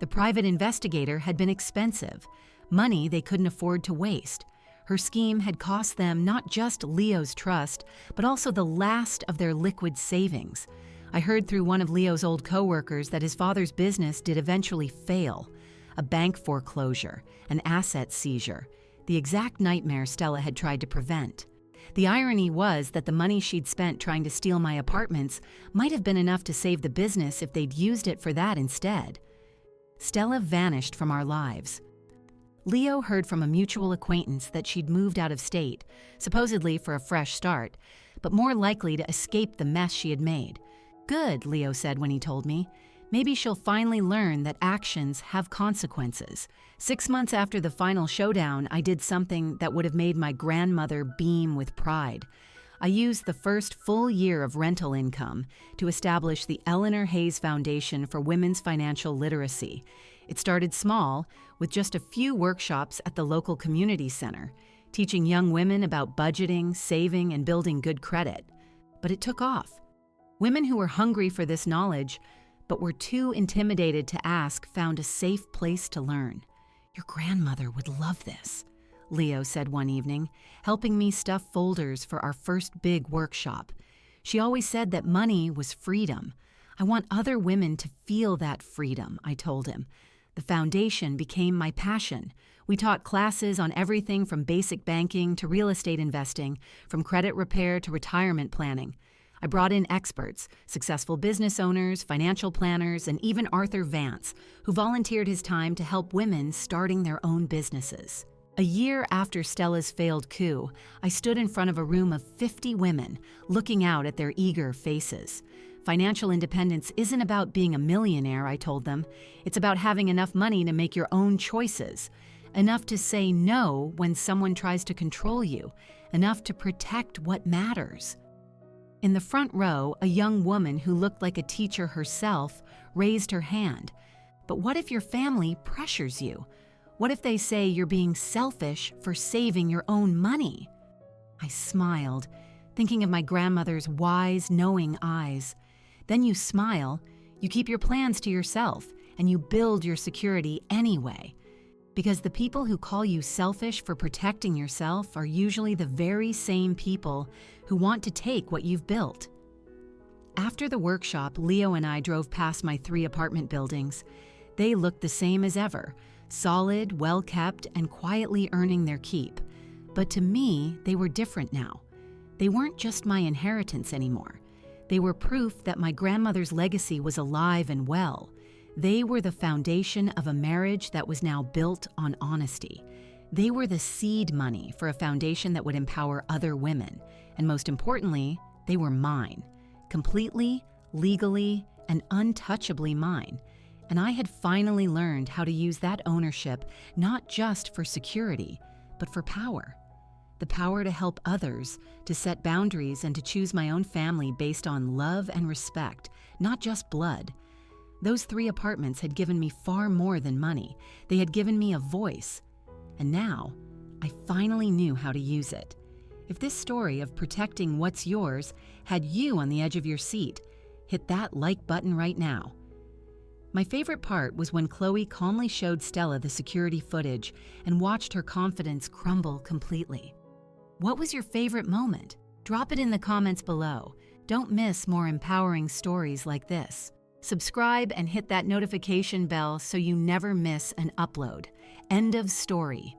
The private investigator had been expensive, money they couldn't afford to waste. Her scheme had cost them not just Leo's trust, but also the last of their liquid savings. I heard through one of Leo's old coworkers that his father's business did eventually fail. A bank foreclosure, an asset seizure, the exact nightmare Stella had tried to prevent. The irony was that the money she'd spent trying to steal my apartments might have been enough to save the business if they'd used it for that instead. Stella vanished from our lives. Leo heard from a mutual acquaintance that she'd moved out of state, supposedly for a fresh start, but more likely to escape the mess she had made. Good, Leo said when he told me. Maybe she'll finally learn that actions have consequences. 6 months after the final showdown, I did something that would have made my grandmother beam with pride. I used the first full year of rental income to establish the Eleanor Hayes Foundation for Women's Financial Literacy. It started small, with just a few workshops at the local community center, teaching young women about budgeting, saving, and building good credit. But it took off. Women who were hungry for this knowledge, but were too intimidated to ask, found a safe place to learn. Your grandmother would love this, Leo said one evening, helping me stuff folders for our first big workshop. She always said that money was freedom. I want other women to feel that freedom, I told him. The foundation became my passion. We taught classes on everything from basic banking to real estate investing, from credit repair to retirement planning. I brought in experts, successful business owners, financial planners, and even Arthur Vance, who volunteered his time to help women starting their own businesses. A year after Stella's failed coup, I stood in front of a room of 50 women, looking out at their eager faces. Financial independence isn't about being a millionaire, I told them. It's about having enough money to make your own choices, enough to say no when someone tries to control you, enough to protect what matters. In the front row, a young woman who looked like a teacher herself raised her hand. But what if your family pressures you? What if they say you're being selfish for saving your own money? I smiled, thinking of my grandmother's wise, knowing eyes. Then you smile, you keep your plans to yourself, and you build your security anyway. Because the people who call you selfish for protecting yourself are usually the very same people who want to take what you've built. After the workshop, Leo and I drove past my 3 apartment buildings. They looked the same as ever, solid, well-kept, and quietly earning their keep. But to me, they were different now. They weren't just my inheritance anymore. They were proof that my grandmother's legacy was alive and well. They were the foundation of a marriage that was now built on honesty. They were the seed money for a foundation that would empower other women. And most importantly, they were mine. Completely, legally, and untouchably mine. And I had finally learned how to use that ownership not just for security, but for power. The power to help others, to set boundaries, and to choose my own family based on love and respect, not just blood. Those 3 apartments had given me far more than money. They had given me a voice. And now, I finally knew how to use it. If this story of protecting what's yours had you on the edge of your seat, hit that like button right now. My favorite part was when Chloe calmly showed Stella the security footage and watched her confidence crumble completely. What was your favorite moment? Drop it in the comments below. Don't miss more empowering stories like this. Subscribe and hit that notification bell so you never miss an upload. End of story.